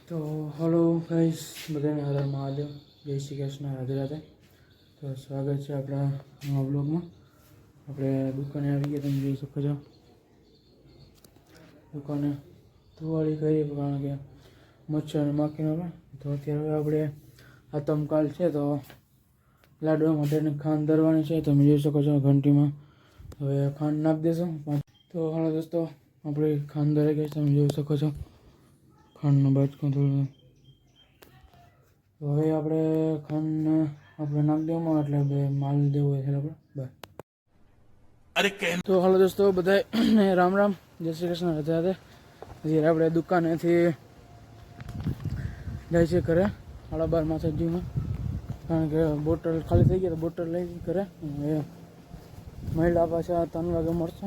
તો hello guys, બધાને હર હર મહાદેવ, જય શ્રી કૃષ્ણ, રાધે રાધે. તો સ્વાગત છે આપણા નવા બ્લોગમાં. આપણે દુકાને આવી ગયા, તમે જોઈ શકો છો. દુકાને ધુવાડી કરી કારણ કે મચ્છર માખીનો આવે. તો અત્યારે આપણે આતમકાલ છે તો લાડવા માટેની ખાંડ દરવાની છે. તમે જોઈ શકો છો ઘંટીમાં હવે ખાંડ નાખી દેશો. તો હાલો દોસ્તો, આપણે ખાંડ દરાઈ ગઈ, તમે જોઈ શકો છો. ખાંડનો બાટકો થોડો તો હવે આપણે ખાંડ આપણે નાખી દેવામાં એટલે બે માલ દેવો છે આપણે બસ. તો હાલો દોસ્તો, બધા રામ રામ, જય શ્રી કૃષ્ણ, રાધે રાધે. હજી આપણે દુકાનેથી જાય છે ઘરે 12:30 માથાજીમાં, કારણ કે બોટલ ખાલી થઈ ગઈ તો બોટલ લઈ ઘરે. હવે મહિલા પાછા 3 વાગે મળશે.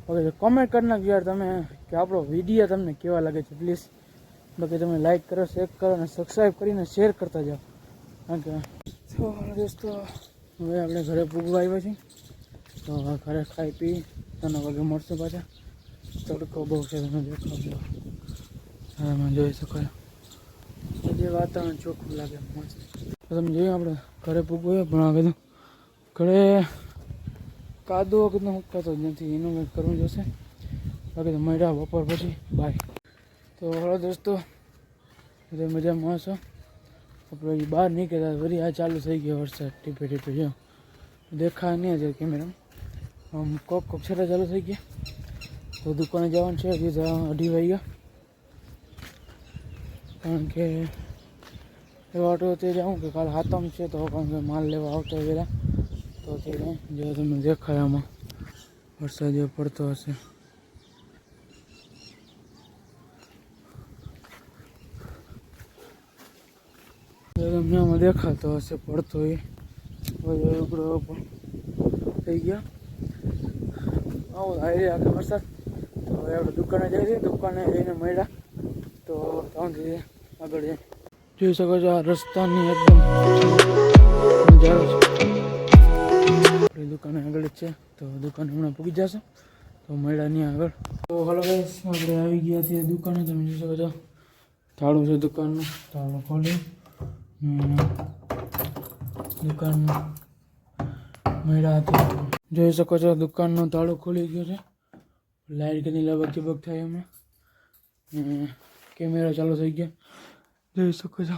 ઓકે, કોમેન્ટ કરી નાખજો યાર તમે કે આપણો વિડીયો તમને કેવા લાગે છે પ્લીઝ. બાકી તમે લાઈક કરો, શેર કરો અને સબસ્ક્રાઈબ કરીને શેર કરતા જાઓ. કારણ કે તો દોસ્તો, હવે આપણે ઘરે પૂગવા આવ્યા છીએ. તો ઘરે ખાઈ પી 3 વાગે મળશે પાછા. તડકો બહુ છે, તમે દેખાડજો. હા, તમે જોઈ શકો છો જે વાતાવરણ ચોખ્ખું લાગે મસ્ત. તો તમે જોઈએ આપણે ઘરે પૂગવું પણ આ કીધું ઘરે કાદો કીધું મુકાતો જ નથી, એનું કંઈક કરવું જોશે. બાકી તો મળ્યા બપોર પછી, બાય. તો હલો દોસ્તો, બધા મજામાં હશો. આપણે બહાર નીકળ્યા વળી આ ચાલુ થઈ ગયો વરસાદ, ટીપે ટીપે. જો દેખાય નહીં આજે કેમેરા, આમ કોક છેલ્લા ચાલુ થઈ ગયા. તો દુકાને જવાનું છે, હજી 2:30 વાગ્યા. કારણ કે એવા ઓટો તે જાઉં કે કાલે હાતમ છે, તો કારણ કે માલ લેવા આવતો હોય પહેલાં. તો તે જો તમને દેખાય આમાં વરસાદ જેવો પડતો હશે. તમને આમાં દેખાતો હશે પડતો એ ઉગડો થઈ ગયા. આવો હાઈ આખે વરસાદ. તો હવે આપણે દુકાને જઈએ છીએ, દુકાને જઈને મળ્યા તો ત્યાંથી આગળ જઈએ. જોઈ શકો છો આ રસ્તાની એકદમ નજારો છે. આપણી દુકાને આગળ જ છે, તો દુકાને હમણાં પૂગી જશે. તો મળ્યા નહીં આગળ. તો હલો ગાઈસ, આપણે આવી ગયા છીએ દુકાને. તમે જોઈ શકો છો તાળું છે દુકાનનું. તાળું ખોલી દુકાનનું મળ્યા હતા. જોઈ શકો છો દુકાનનું તાળું ખોલી ગયું છે. લાઈટ કેટલી લબક ચબક થાય એમાં. કેમેરા ચાલુ થઈ ગયા, જોઈ શકો છો.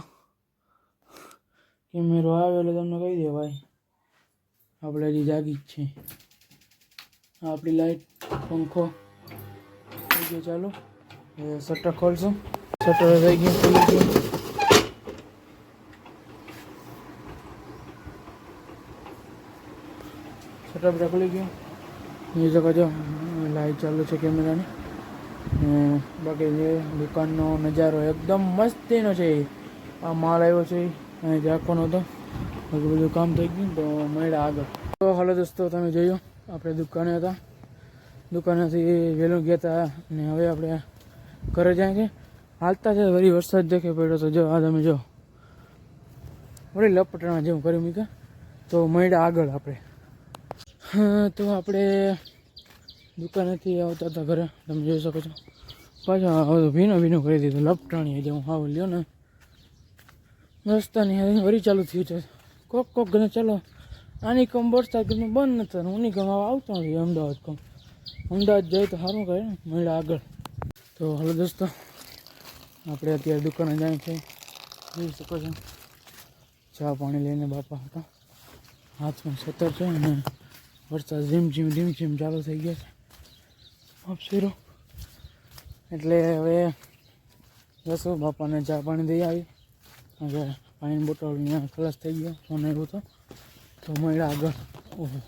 કેમેરો આવે એટલે તમને કહી દે ભાઈ આપણે હજી જાગી જ છે. આપણી લાઈટ પંખો થઈ ગયો ચાલો. હવે શટર ખોલશું. શટર થઈ ગયું, ખોલી ગયું. શટર બધા ખુલી ગયું. જોઈ શકો છો લાઈટ ચાલુ છે કેમેરાની. બાકી જે દુકાનનો નજારો એકદમ મસ્તીનો છે. આ માલ આવ્યો છે અહીં ઝાંખવાનો હતો, બાકી બધું કામ થઈ ગયું. તો મળ્યા આગળ. તો હાલો દોસ્તો, તમે જોયું આપણે દુકાને હતા, દુકાનેથી વહેલું ગયા હતા અને હવે આપણે ઘરે જાય છે. હાલતા છે વળી વરસાદ દેખે પડ્યો. તો જો આ તમે જો વળી લપટણા જેવું કરી મૂક્યા. તો મળ્યા આગળ આપણે. હા, તો આપણે દુકાનેથી આવતા હતા ઘરે, તમે જોઈ શકો છો. પાછા હવે ભીનો કરી દીધું લપટાણી જેવું હાવ લ્યો ને. રસ્તાની વળી ચાલુ થયું છે. કોક ઘરે ચાલો આની કમ વરસાદ બંધ નથી થતું. ઉની કમ આવતો નથી અમદાવાદ જાય તો સારું કહે ને. મળ્યા આગળ. તો હાલો દોસ્તો, આપણે અત્યારે દુકાને જાય છે. જોઈ શકો છો ચા પાણી લઈને બાપા હતા. હાથમાં છતર છે અને વરસાદ ધીમ ચાલુ થઈ ગયા છે. અપસેરો એટલે હવે જશું બાપાને ચા પાણી દઈ આવી. હવે પાણીની બોટલ અહીંયા ખલાસ થઈ ગયો, ફોન આવ્યો હતો. તો મળ્યા આગળ. ઓહો,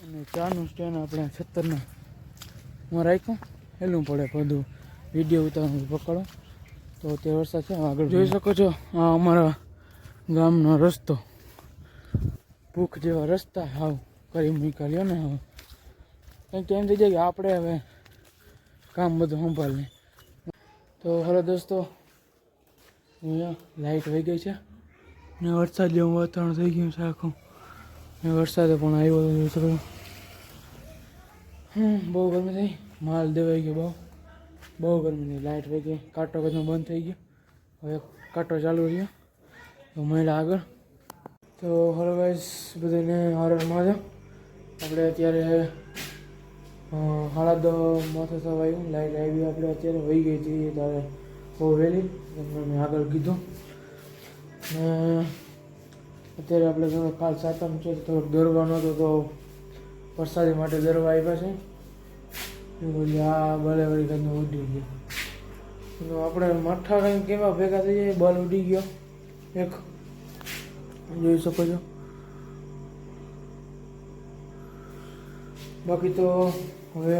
અને ચાનું સ્ટેન્ડ આપણે છતરના માં રાખ્યું. હેલું પડે બધું વિડીયો ઉતારવાનું પકડો. તો તે વરસાદ છે આગળ. જોઈ શકો છો આ અમારા ગામનો રસ્તો. ભૂખ જેવા રસ્તા હાવ કરી મૂક્યા ને. હવે કંઈક તો એમ થઈ જાય કે આપણે હવે કામ બધું સંભાળીએ. તો હાલો દોસ્તો, અહીંયા લાઈટ વહી ગઈ છે ને વરસાદ જેવું વાતાવરણ થઈ ગયું છે આખું. ને વરસાદ પણ આવ્યો તો જોઈ શકો. બહુ ગરમી થઈ, માલ દેવાઈ ગયો. બહુ ગરમી થઈ, લાઈટ વહી ગઈ, કાંટો બધું બંધ થઈ ગયો. હવે કાંટો ચાલુ રહ્યો તો મહિલા આગળ. તો હલો ગાઈસ, બધાને હર મહાદેવ. આપણે અત્યારે 10:30 માથે થવા આવ્યું. લાઈટ આવી આપણે અત્યારે વહી ગઈ હતી ત્યારે બહુ વહેલી, તમને મેં આગળ કીધું. ને અત્યારે આપણે થોડો કાલ સાતમ છે તો થોડોક દોરવાનો હતો, તો વરસાદી માટે દરવા આવ્યા છે. બોલી આ બળે વળી કંઈ ઉડી ગયો. તો આપણે મઠ્ઠા કંઈ કેવા ભેગા થઈ જાય, બલ ઉડી ગયો એક, જોઈ શકો છો. બાકી તો હવે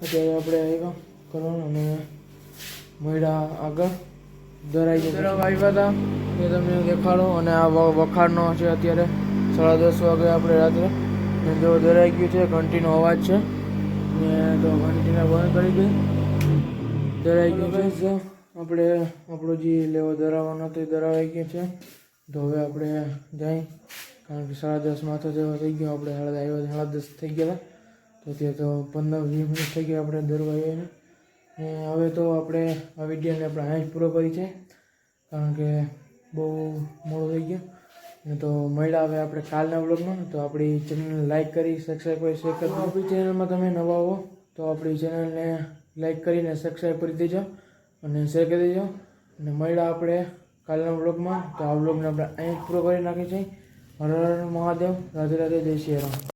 અત્યારે આપણે આવ્યા કરવાનું અને મળ્યા આગળ દરાઈ આવ્યા હતા એ તમને દેખાડો. અને આ વખાણનો છે અત્યારે 10:30 વાગે આપણે રાત્રે. ને જો દરાઈ ગયું છે, ઘંટીનો અવાજ છે ને તો ઘંટીને બંધ કરી દઈ. દરાઈ ગયું છે. આપણે આપણો જે લેવો દરાવવાનો હતો એ દરાવાઈ ગયો છે. તો હવે આપણે જઈ, કારણ કે 10:30 માથે જેવો થઈ ગયો. આપણે આવ્યા 10:30 થઈ ગયા હતા, તો ત્યાં તો 15-20 મિનિટ થઈ ગયા આપણે દરવા આવીને. ને હવે તો આપણે આ વિડીયોને આપણે અહીં જ પૂરો કરી છે, કારણ કે બહુ મોડું થઈ ગયું. ને તો મળ્યા હવે આપણે કાલના વ્લોગમાં. તો આપણી ચેનલને લાઈક કરી, સબસ્ક્રાઈબ કરી, શેર કરી. આપણી ચેનલમાં તમે નવા હો તો આપણી ચેનલને લાઈક કરીને સબસ્ક્રાઈબ કરી દેજો અને શેર કરી દેજો. અને મળ્યા આપણે કાલના વ્લોગમાં. તો આ વ્લોગને આપણે અહીં જ પૂરો કરી નાખીએ છીએ. હર હર મહાદેવ. રાધે રાધે. જય શ્રી રામ.